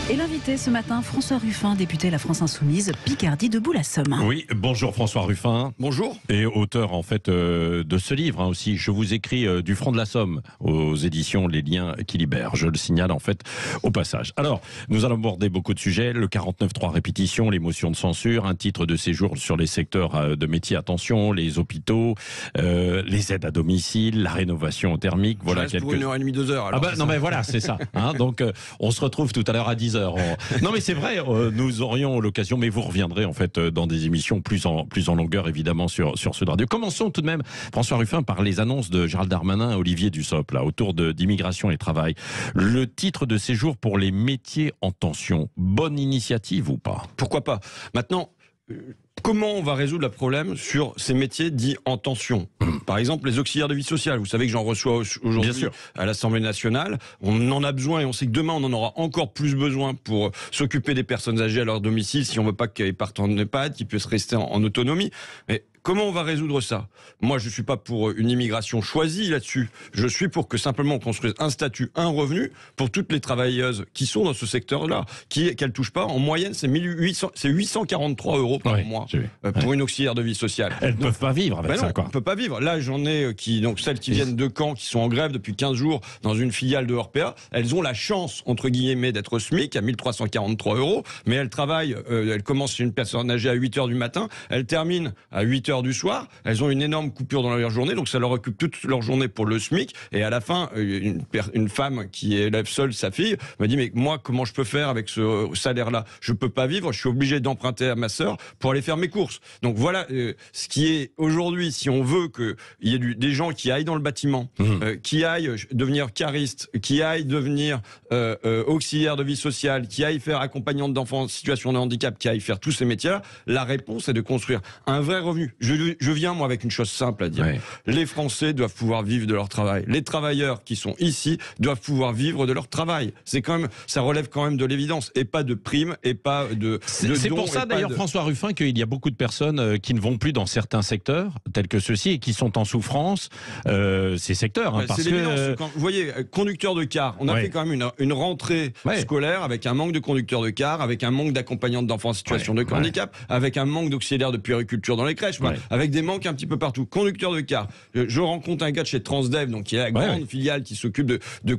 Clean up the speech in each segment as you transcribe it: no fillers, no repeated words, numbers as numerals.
Et l'invité ce matin, François Ruffin, député La France Insoumise, Picardie de Boula-Somme. Oui, bonjour François Ruffin. Bonjour. Et auteur en fait de ce livre aussi. Je vous écris du front de la Somme aux éditions Les Liens qui libèrent. Je le signale en fait au passage. Alors, nous allons aborder beaucoup de sujets. Le 49.3 répétition, les motions de censure, un titre de séjour sur les secteurs de métier, attention, les hôpitaux, les aides à domicile, la rénovation thermique. Voilà quelques... pour 1h30, 2 heures. Alors, non mais voilà, c'est ça. Hein, donc on se retrouve tout à l'heure à 10h. Non mais c'est vrai, nous aurions l'occasion, mais vous reviendrez en fait dans des émissions plus en longueur évidemment sur ce radio. Commençons tout de même, François Ruffin, par les annonces de Gérald Darmanin et Olivier Dussopt là, autour d'immigration et travail. Le titre de séjour pour les métiers en tension, bonne initiative ou pas? Pourquoi pas? Maintenant, comment on va résoudre le problème sur ces métiers dits en tension? Par exemple, les auxiliaires de vie sociale. Vous savez que j'en reçois aujourd'hui à l'Assemblée nationale. On en a besoin et on sait que demain, on en aura encore plus besoin pour s'occuper des personnes âgées à leur domicile si on veut pas qu'elles partent en EHPAD, qu'ils puissent rester en autonomie. Mais comment on va résoudre ça? Moi, je suis pas pour une immigration choisie là-dessus. Je suis pour que simplement on construise un statut, un revenu pour toutes les travailleuses qui sont dans ce secteur-là, qu'elles touchent pas. En moyenne, c'est 843 € par mois pour une auxiliaire de vie sociale. Elles ne peuvent pas vivre avec ça, quoi. On peut pas vivre. Là, j'en ai donc celles qui viennent de Caen, qui sont en grève depuis 15 jours dans une filiale de Orpea. Elles ont la chance, entre guillemets, d'être SMIC à 1343 €, mais elles travaillent, elles commencent chez une personne âgée à 8h du matin, elles terminent à 8h du soir, elles ont une énorme coupure dans leur journée, donc ça leur occupe toute leur journée pour le SMIC, et à la fin, une femme qui élève seule sa fille me dit, mais moi, comment je peux faire avec ce salaire-là? Je peux pas vivre, je suis obligé d'emprunter à ma sœur pour aller faire mes courses. Donc voilà, ce qui est aujourd'hui, si on veut qu'il y ait des gens qui aillent dans le bâtiment, qui aillent devenir caristes, qui aillent devenir auxiliaires de vie sociale, qui aillent faire accompagnante d'enfants en situation de handicap, qui aillent faire tous ces métiers-là, la réponse est de construire un vrai revenu. Je viens, moi, avec une chose simple à dire. Ouais. Les Français doivent pouvoir vivre de leur travail. Les travailleurs qui sont ici doivent pouvoir vivre de leur travail. C'est quand même, ça relève quand même de l'évidence, et pas de primes, et pas de c'est pour ça, d'ailleurs, François Ruffin, qu'il y a beaucoup de personnes qui ne vont plus dans certains secteurs, tels que ceux-ci, et qui sont en souffrance, ces secteurs. Hein, parce que... Vous voyez, conducteur de car, on a fait quand même une rentrée scolaire avec un manque de conducteurs de car, avec un manque d'accompagnantes d'enfants en situation de handicap, avec un manque d'auxiliaires de puériculture dans les crèches, avec des manques un petit peu partout. Conducteur de car. Je rencontre un gars de chez Transdev, donc qui est la grande filiale qui s'occupe de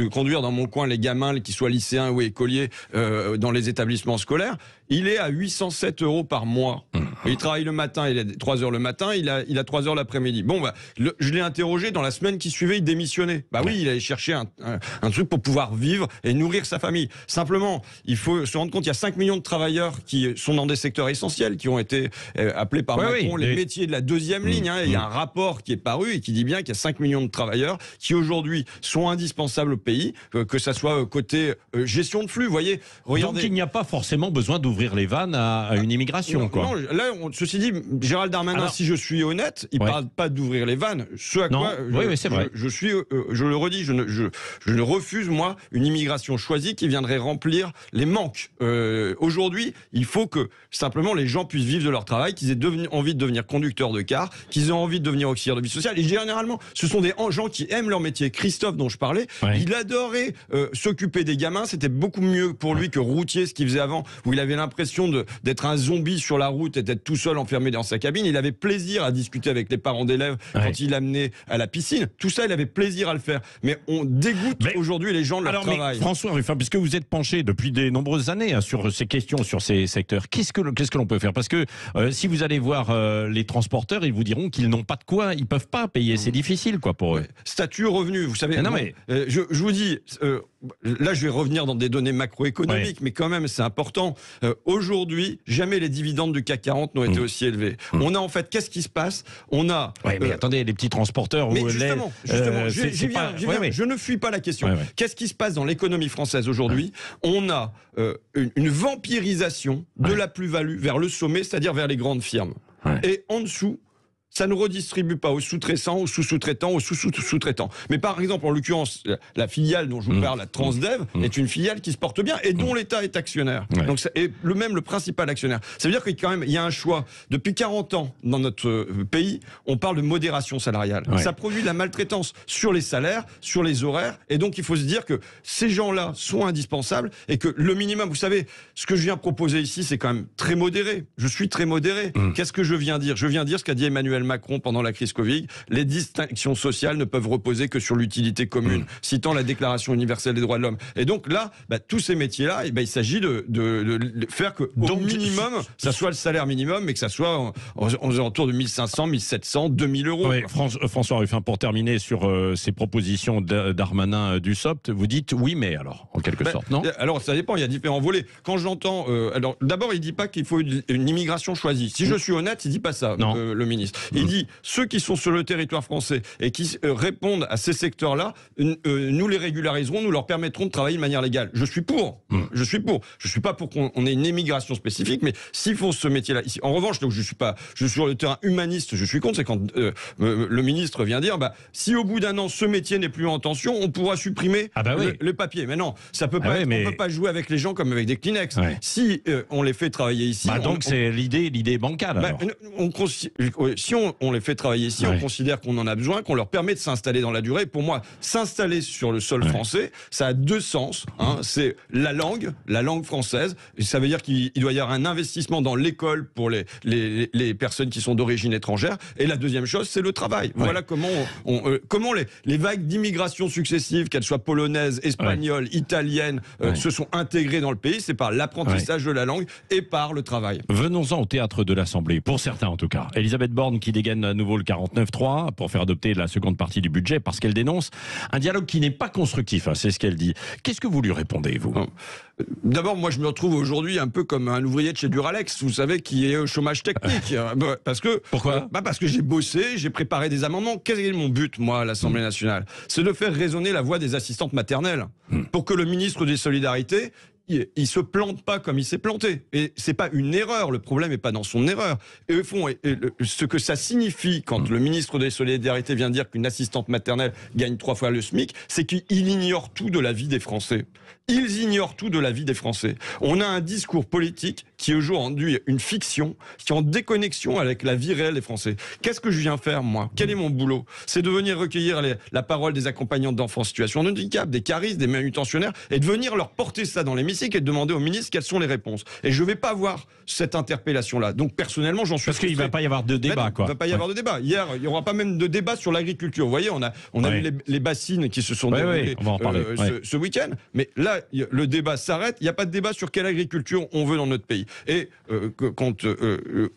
conduire dans mon coin les gamins, qu'ils soient lycéens ou écoliers, dans les établissements scolaires. Il est à 807 € par mois. Il travaille le matin, il est 3 heures le matin, il a 3 heures l'après-midi. Bon, je l'ai interrogé dans la semaine qui suivait, il démissionnait. Oui, il allait chercher un truc pour pouvoir vivre et nourrir sa famille. Simplement, il faut se rendre compte, il y a 5 millions de travailleurs qui sont dans des secteurs essentiels, qui ont été appelés par Macron les métiers de la deuxième ligne. Il y a un rapport qui est paru et qui dit bien qu'il y a 5 millions de travailleurs qui aujourd'hui sont indispensables au pays, que ça soit côté gestion de flux. Vous voyez, regardez. Donc il n'y a pas forcément besoin d'ouvrir les vannes à une immigration. Non, là, ceci dit, Gérald Darmanin, si je suis honnête, il ne parle pas d'ouvrir les vannes. Ce à quoi je le redis, je ne refuse, moi, une immigration choisie qui viendrait remplir les manques. Aujourd'hui, il faut que simplement les gens puissent vivre de leur travail, qu'ils aient envie de devenir conducteurs de car, qu'ils aient envie de devenir auxiliaires de vie sociale. Et généralement, ce sont des gens qui aiment leur métier. Christophe, dont je parlais, il adorait s'occuper des gamins. C'était beaucoup mieux pour lui que routier, ce qu'il faisait avant, où il avait l'impression d'être un zombie sur la route et d'être tout seul enfermé dans sa cabine. Il avait plaisir à discuter avec les parents d'élèves quand il l'amenait à la piscine. Tout ça, il avait plaisir à le faire. Mais on dégoûte aujourd'hui les gens de leur travail. François Ruffin, puisque vous êtes penché depuis de nombreuses années sur ces questions, sur ces secteurs, qu'est-ce que l'on peut faire? Parce que si vous allez voir les transporteurs, ils vous diront qu'ils n'ont pas de quoi, ils peuvent pas payer, c'est difficile pour eux. Statut, revenu, vous savez. Je vous dis, là je vais revenir dans des données macroéconomiques, mais quand même c'est important. Aujourd'hui, jamais les dividendes du CAC 40 n'ont été aussi élevés. On a en fait, qu'est-ce qui se passe? On a... mais attendez, les petits transporteurs... Mais justement, je ne fuis pas la question. Qu'est-ce qui se passe dans l'économie française aujourd'hui? On a une vampirisation de la plus-value vers le sommet, c'est-à-dire vers les grandes firmes. Et en dessous, ça ne redistribue pas aux sous-traitants, aux sous-sous-traitants, aux sous-sous-sous-traitants. Mais par exemple, en l'occurrence, la filiale dont je vous parle, la Transdev, est une filiale qui se porte bien et dont l'État est actionnaire. Ouais. Donc, et le principal actionnaire. Ça veut dire qu'il quand même, il y a un choix. Depuis 40 ans, dans notre pays, on parle de modération salariale. Ouais. Ça produit de la maltraitance sur les salaires, sur les horaires. Et donc, il faut se dire que ces gens-là sont indispensables et que le minimum, vous savez, ce que je viens proposer ici, c'est quand même très modéré. Je suis très modéré. Qu'est-ce que je viens dire? Je viens dire ce qu'a dit Emmanuel Macron pendant la crise Covid. Les distinctions sociales ne peuvent reposer que sur l'utilité commune, citant la Déclaration universelle des droits de l'homme. Et donc là, tous ces métiers-là, il s'agit de faire que, au minimum, ça soit le salaire minimum, mais que ça soit aux alentours de 1500, 1700, 2000 euros. Oui, François Ruffin, pour terminer sur ces propositions d'Darmanin du SOPT, vous dites oui, mais alors, en quelque sorte, non? Alors, ça dépend, il y a différents volets. Quand j'entends... alors, d'abord, il dit pas qu'il faut une immigration choisie. Si je suis honnête, il dit pas ça, le ministre. Il dit, ceux qui sont sur le territoire français et qui répondent à ces secteurs-là, nous les régulariserons, nous leur permettrons de travailler de manière légale. Je suis pour. Je suis pour. Je suis pas pour qu'on ait une immigration spécifique, mais s'ils font ce métier-là ici. En revanche, donc je suis sur le terrain humaniste, je suis contre, c'est quand le ministre vient dire, si au bout d'un an, ce métier n'est plus en tension, on pourra supprimer le papier. Mais non, ça peut pas être, on peut pas jouer avec les gens comme avec des Kleenex. Ouais. Si on les fait travailler ici... donc c'est l'idée bancale, alors. Si on les fait travailler ici, on considère qu'on en a besoin, qu'on leur permet de s'installer dans la durée. Pour moi, s'installer sur le sol français, ça a deux sens. C'est la langue française. Et ça veut dire qu'il doit y avoir un investissement dans l'école pour les personnes qui sont d'origine étrangère. Et la deuxième chose, c'est le travail. Voilà comment les vagues d'immigration successives, qu'elles soient polonaises, espagnoles, italiennes, se sont intégrées dans le pays. C'est par l'apprentissage de la langue et par le travail. Venons-en au théâtre de l'Assemblée, pour certains en tout cas. Elisabeth Borne qui dégaine à nouveau le 49.3 pour faire adopter la seconde partie du budget parce qu'elle dénonce un dialogue qui n'est pas constructif, c'est ce qu'elle dit. Qu'est-ce que vous lui répondez, vous? D'abord, moi, je me retrouve aujourd'hui un peu comme un ouvrier de chez Duralex, vous savez, qui est au chômage technique. Parce que, pourquoi? Parce que j'ai bossé, j'ai préparé des amendements. Quel est mon but, moi, à l'Assemblée nationale? C'est de faire résonner la voix des assistantes maternelles pour que le ministre des Solidarités, il se plante pas comme il s'est planté. Et c'est pas une erreur, le problème est pas dans son erreur. Et au fond, ce que ça signifie quand le ministre des Solidarités vient dire qu'une assistante maternelle gagne 3 fois le SMIC, c'est qu'il ignore tout de la vie des Français. Ils ignorent tout de la vie des Français. On a un discours politique qui est aujourd'hui une fiction, qui est en déconnexion avec la vie réelle des Français. Qu'est-ce que je viens faire, moi? Quel est mon boulot? C'est de venir recueillir la parole des accompagnantes d'enfants en situation de handicap, des caristes, des manutentionnaires, et de venir leur porter ça dans l'hémicycle et de demander au ministre quelles sont les réponses. Et je ne vais pas avoir cette interpellation-là. Donc personnellement, j'en suis Parce qu'il ne va pas y avoir de débat, quoi. Il ne va pas y avoir de débat. Hier, il n'y aura pas même de débat sur l'agriculture. Vous voyez, on a vu les bassines qui se sont déroulées on va en parler. Ce week-end. Mais là, le débat s'arrête. Il n'y a pas de débat sur quelle agriculture on veut dans notre pays. Et quant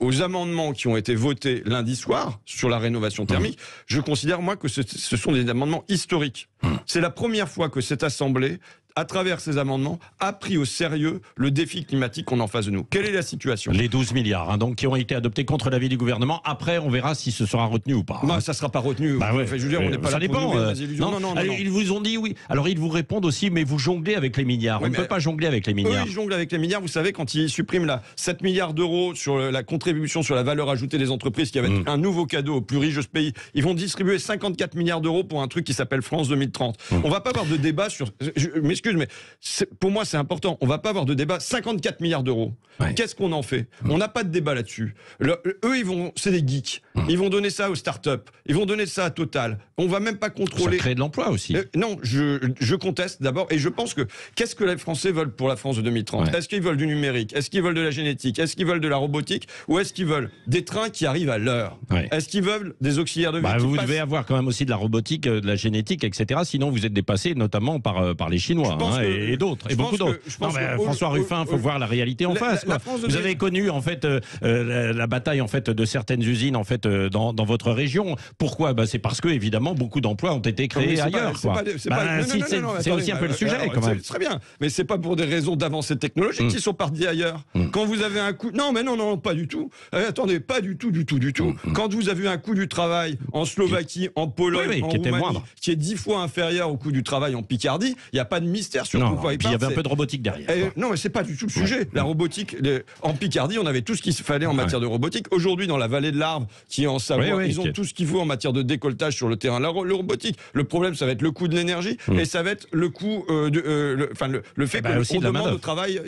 aux amendements qui ont été votés lundi soir sur la rénovation thermique, je considère, moi, que ce sont des amendements historiques. C'est la première fois que cette Assemblée, à travers ces amendements, a pris au sérieux le défi climatique qu'on a en face de nous. Quelle est la situation? Les 12 milliards donc, qui ont été adoptés contre l'avis du gouvernement. Après, on verra si ce sera retenu ou pas. Ça ne sera pas retenu. Je veux dire, on n'est pas ça là pour dépend. des illusions. Non. Ils vous ont dit oui. Alors, ils vous répondent aussi, mais vous jonglez avec les milliards. On ne peut pas jongler avec les milliards. Eux, ils jonglent avec les milliards. Vous savez, quand ils suppriment 7 milliards d'euros sur la contribution sur la valeur ajoutée des entreprises, qui va être un nouveau cadeau aux plus riches de ce pays, ils vont distribuer 54 milliards d'euros pour un truc qui s'appelle France 2030. On ne va pas avoir de débat sur... Je m'excuse, mais... Pour moi, c'est important. On ne va pas avoir de débat. 54 milliards d'euros. Qu'est-ce qu'on en fait? On n'a pas de débat là-dessus. Eux, c'est des geeks. Ils vont donner ça aux startups. Ils vont donner ça à Total. On ne va même pas contrôler. Ça crée de l'emploi aussi. Non, je conteste d'abord. Et je pense que qu'est-ce que les Français veulent pour la France de 2030? Est-ce qu'ils veulent du numérique? Est-ce qu'ils veulent de la génétique? Est-ce qu'ils veulent de la robotique? Ou est-ce qu'ils veulent des trains qui arrivent à l'heure? Est-ce qu'ils veulent des auxiliaires de vie? Vous devez avoir quand même aussi de la robotique, de la génétique, etc. Sinon, vous êtes dépassé notamment par les Chinois et d'autres. Et beaucoup d'autres. François Ruffin, il faut voir la réalité en face. Vous avez connu en fait la bataille en fait de certaines usines en fait dans votre région. Pourquoi? C'est parce que évidemment beaucoup d'emplois ont été créés ailleurs. C'est aussi un peu le sujet quand même. Très bien, mais c'est pas pour des raisons d'avancée technologique qu'ils sont partis ailleurs. Quand vous avez un coût, non, pas du tout. Attendez, pas du tout. Quand vous avez un coût du travail en Slovaquie, en Pologne, en Roumanie, qui est 10 fois inférieur au coût du travail en Picardie, il n'y a pas de mystère sur Non, pourquoi et ils puis il y partent. avait un peu de robotique derrière. Non, mais c'est pas du tout le sujet. La robotique, en Picardie, on avait tout ce qu'il fallait en matière de robotique. Aujourd'hui, dans la vallée de l'Arve, qui est en Savoie, ils ont tout ce qu'il faut en matière de décolletage sur le terrain. Le robotique, le problème, ça va être le coût de l'énergie et ça va être le coût, le fait qu'on demande au travail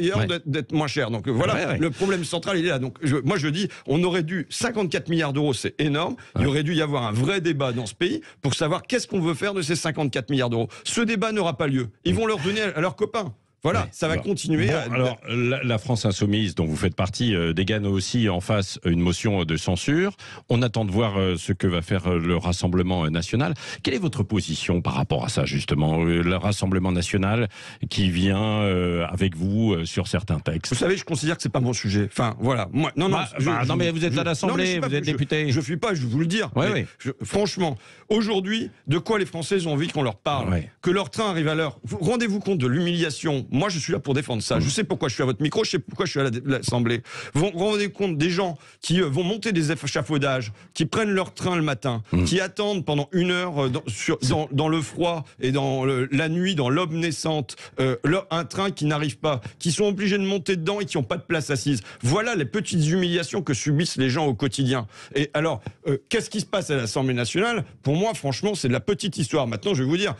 d'être moins cher. Donc voilà, le problème central, il est là. Donc moi, je dis, on aurait dû 54 milliards d'euros, c'est énorme. Il aurait dû y avoir un vrai débat dans ce pays pour savoir qu'est-ce qu'on veut faire de ces 54 milliards d'euros. Ce débat n'aura pas lieu. Ils vont leur donner à leurs copains. Voilà, ça va continuer. Alors, la France Insoumise, dont vous faites partie, dégaine aussi en face une motion de censure. On attend de voir ce que va faire le Rassemblement national. Quelle est votre position par rapport à ça, justement, le Rassemblement national qui vient avec vous sur certains textes? Vous savez, je considère que c'est pas mon sujet. Enfin, voilà. Moi, non, mais vous êtes à l'Assemblée, vous êtes député. Je suis pas, je vais vous le dire. Franchement, aujourd'hui, de quoi les Français ont envie qu'on leur parle? Que leur train arrive à l'heure. Rendez-vous compte de l'humiliation. Moi, je suis là pour défendre ça. Je sais pourquoi je suis à votre micro, je sais pourquoi je suis à l'Assemblée. Vous vous rendez compte des gens qui vont monter des échafaudages, qui prennent leur train le matin, qui attendent pendant 1 heure dans le froid et dans la nuit, dans l'aube naissante, un train qui n'arrive pas, qui sont obligés de monter dedans et qui n'ont pas de place assise. Voilà les petites humiliations que subissent les gens au quotidien. Et alors, qu'est-ce qui se passe à l'Assemblée nationale? Pour moi, franchement, c'est de la petite histoire. Maintenant, je vais vous dire,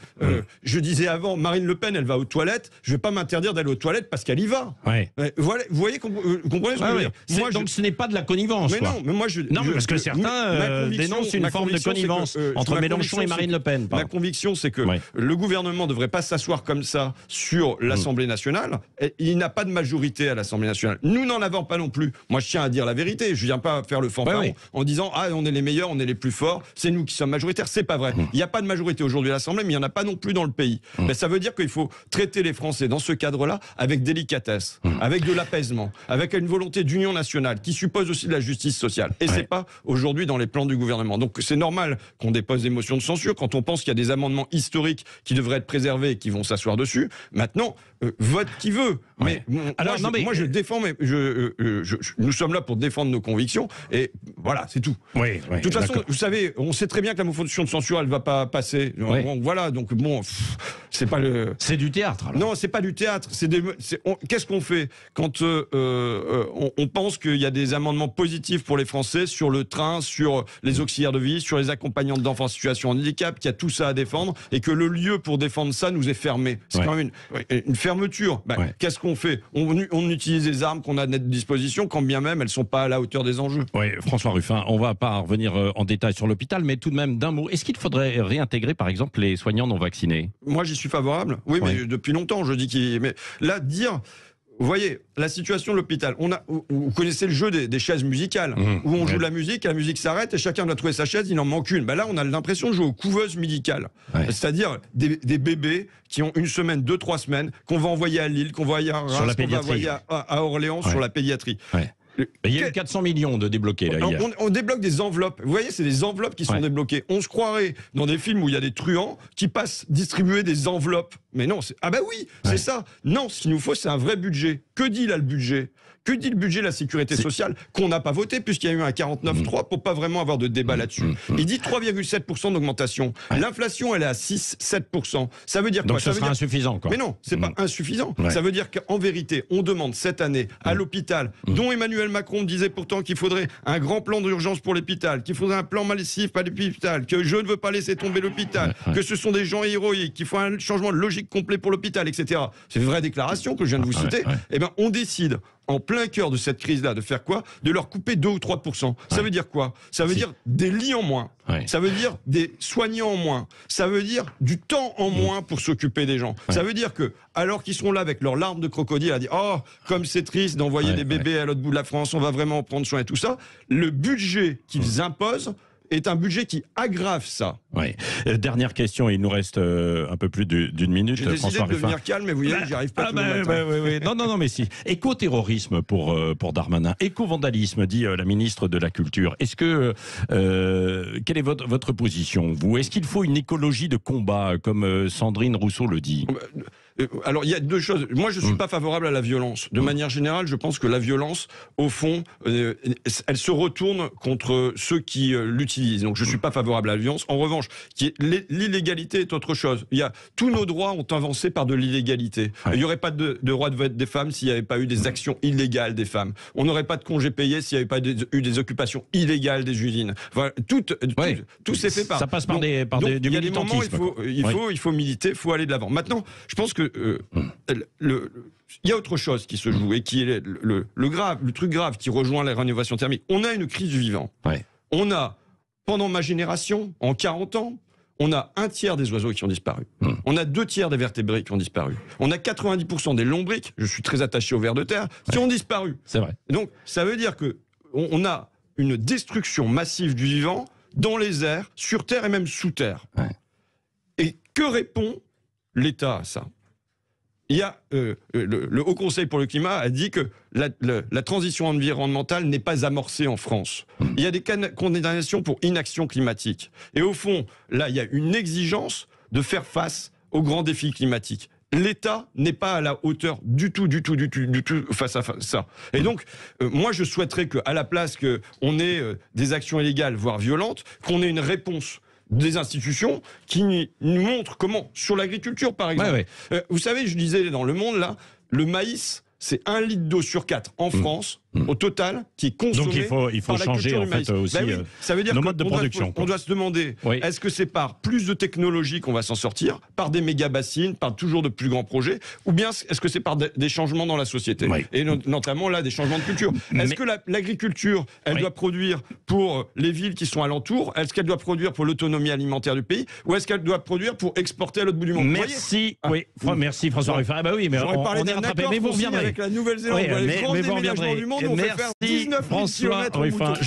je disais avant, Marine Le Pen, elle va aux toilettes, je vais pas m'interdire d'aller aux toilettes parce qu'elle y va. Voilà, vous voyez, comprenez ce que je veux dire? Moi, donc ce n'est pas de la connivence. Mais non, mais moi parce que certains dénoncent une forme de connivence entre Mélenchon et Marine Le Pen. Ma conviction, c'est que le gouvernement ne devrait pas s'asseoir comme ça sur l'Assemblée nationale. Il n'a pas de majorité à l'Assemblée nationale. Nous n'en avons pas non plus. Moi, je tiens à dire la vérité. Je viens pas faire le fanfaron en disant on est les meilleurs, on est les plus forts, c'est nous qui sommes majoritaires. C'est pas vrai. Il n'y a pas de majorité aujourd'hui à l'Assemblée, mais il n'y en a pas non plus dans le pays. Mais ça veut dire qu'il faut traiter les Français dans ce cadre-là avec délicatesse, avec de l'apaisement, avec une volonté d'union nationale qui suppose aussi de la justice sociale. Et c'est pas aujourd'hui dans les plans du gouvernement. Donc c'est normal qu'on dépose des motions de censure quand on pense qu'il y a des amendements historiques qui devraient être préservés et qui vont s'asseoir dessus. Maintenant, vote qui veut. Mais moi, je défends. Nous sommes là pour défendre nos convictions. Et voilà, c'est tout. De toute façon, vous savez, on sait très bien que la motion de censure, elle va pas passer. Voilà. Donc bon, c'est pas le. C'est du théâtre. Alors. Non, c'est pas du théâtre. Qu'est-ce qu'on fait quand on pense qu'il y a des amendements positifs pour les Français sur le train, sur les auxiliaires de vie, sur les accompagnantes d'enfants en situation de handicap, qu'il y a tout ça à défendre et que le lieu pour défendre ça nous est fermé. C'est quand même une fermeture. Qu'est-ce qu'on fait? On utilise les armes qu'on a à notre disposition, quand bien même elles sont pas à la hauteur des enjeux. Oui, François Ruffin, on va pas revenir en détail sur l'hôpital, mais tout de même d'un mot. Est-ce qu'il faudrait réintégrer, par exemple, les soignants non vaccinés? Moi, j'y suis favorable. Oui, mais depuis longtemps, je dis qu'il. Mais là, dire. Vous voyez, la situation de l'hôpital, vous connaissez le jeu des chaises musicales, où on joue la musique s'arrête et chacun doit trouver sa chaise, il en manque une. Là, on a l'impression de jouer aux couveuses médicales. C'est-à-dire des bébés qui ont 1 semaine, 2-3 semaines, qu'on va envoyer à Lille, qu'on va envoyer à Reims, qu'on va envoyer à Orléans sur la pédiatrie. Il y a eu 400 millions de débloqués là, hier. On débloque des enveloppes. Vous voyez, c'est des enveloppes qui sont débloquées. On se croirait dans des films où il y a des truands qui passent distribuer des enveloppes. Mais non, c'est ça. Non, ce qu'il nous faut, c'est un vrai budget. Que dit là le budget? Que dit le budget de la sécurité sociale qu'on n'a pas voté puisqu'il y a eu un 49.3 pour pas vraiment avoir de débat là-dessus? Il dit 3,7% d'augmentation. L'inflation, elle est à 6-7%. Ça veut dire quoi? Donc ça sera insuffisant, quoi. Mais non, c'est pas insuffisant. Ça veut dire qu'en vérité, on demande cette année à l'hôpital, dont Emmanuel Macron disait pourtant qu'il faudrait un grand plan d'urgence pour l'hôpital, qu'il faudrait un plan massif à l'hôpital, que je ne veux pas laisser tomber l'hôpital, que ce sont des gens héroïques, qu'il faut un changement de logique complet pour l'hôpital, etc. C'est une vraie déclaration que je viens de vous citer. Eh bien, on décide en plein cœur de cette crise-là, de faire quoi? De leur couper 2 ou 3%. Ça veut dire quoi? Ça veut dire des lits en moins. Ça veut dire des soignants en moins. Ça veut dire du temps en moins pour s'occuper des gens. Ça veut dire que, alors qu'ils sont là avec leurs larmes de crocodile à dire « Oh, comme c'est triste d'envoyer des bébés à l'autre bout de la France, on va vraiment en prendre soin et tout ça », le budget qu'ils imposent est un budget qui aggrave ça. Dernière question, il nous reste un peu plus d'une minute. J'ai décidé de devenir calme, mais vous voyez, j'y arrive pas tous les matins. Non, mais si. Éco-terrorisme pour Darmanin. Éco-vandalisme, dit la ministre de la Culture. Est-ce que quelle est votre position, vous? Est-ce qu'il faut une écologie de combat, comme Sandrine Rousseau le dit? alors il y a deux choses. Moi, je suis pas favorable à la violence. De manière générale, je pense que la violence, au fond, elle se retourne contre ceux qui l'utilisent. Donc, je suis pas favorable à la violence. En revanche, l'illégalité est autre chose. Tous nos droits ont avancé par de l'illégalité. Il n'y aurait pas de droit de vote des femmes s'il n'y avait pas eu des actions illégales des femmes. On n'aurait pas de congés payés s'il n'y avait pas eu des occupations illégales des usines. Voilà, tout s'est fait par. Ça passe par du militantisme. Il faut militer, il faut aller de l'avant. Maintenant, je pense que il y a autre chose qui se joue et qui est le truc grave qui rejoint la rénovation thermique. On a une crise du vivant. Ouais. On a, pendant ma génération, en 40 ans, on a un tiers des oiseaux qui ont disparu. On a 2 tiers des vertébrés qui ont disparu. On a 90% des lombrics, je suis très attaché aux vers de terre, qui ont disparu. C'est vrai. Donc, ça veut dire que on a une destruction massive du vivant dans les airs, sur terre et même sous terre. Ouais. Et que répond l'État à ça? Il y a le Haut Conseil pour le climat a dit que la transition environnementale n'est pas amorcée en France. Il y a des condamnations pour inaction climatique. Et au fond, là, il y a une exigence de faire face aux grands défis climatiques. L'État n'est pas à la hauteur du tout face à ça. Et donc, moi, je souhaiterais qu'à la place qu'on ait des actions illégales, voire violentes, qu'on ait une réponse des institutions qui nous montrent comment, sur l'agriculture par exemple. Vous savez, je disais dans Le Monde, là, le maïs, c'est 1 litre d'eau sur 4 en France, au total, qui est consommé. Donc il faut par la changer culture en du maïs. fait aussi ça veut dire nos modes de production. On doit se demander, est-ce que c'est par plus de technologie qu'on va s'en sortir, par des méga bassines, par toujours de plus grands projets, ou bien est-ce que c'est par des changements dans la société, et notamment là des changements de culture. Est-ce que l'agriculture, elle doit produire pour les villes qui sont alentours? Est-ce qu'elle doit produire pour l'autonomie alimentaire du pays, ou est-ce qu'elle doit produire pour exporter à l'autre bout du monde? Merci, merci François Ruffin. Ah bah oui, mais on est rattrapé. Mais vous reviendrez avec la Nouvelle-Zélande, les grands déménagements du monde, on fait faire 19 000 François kilomètres en Ruffin. moto.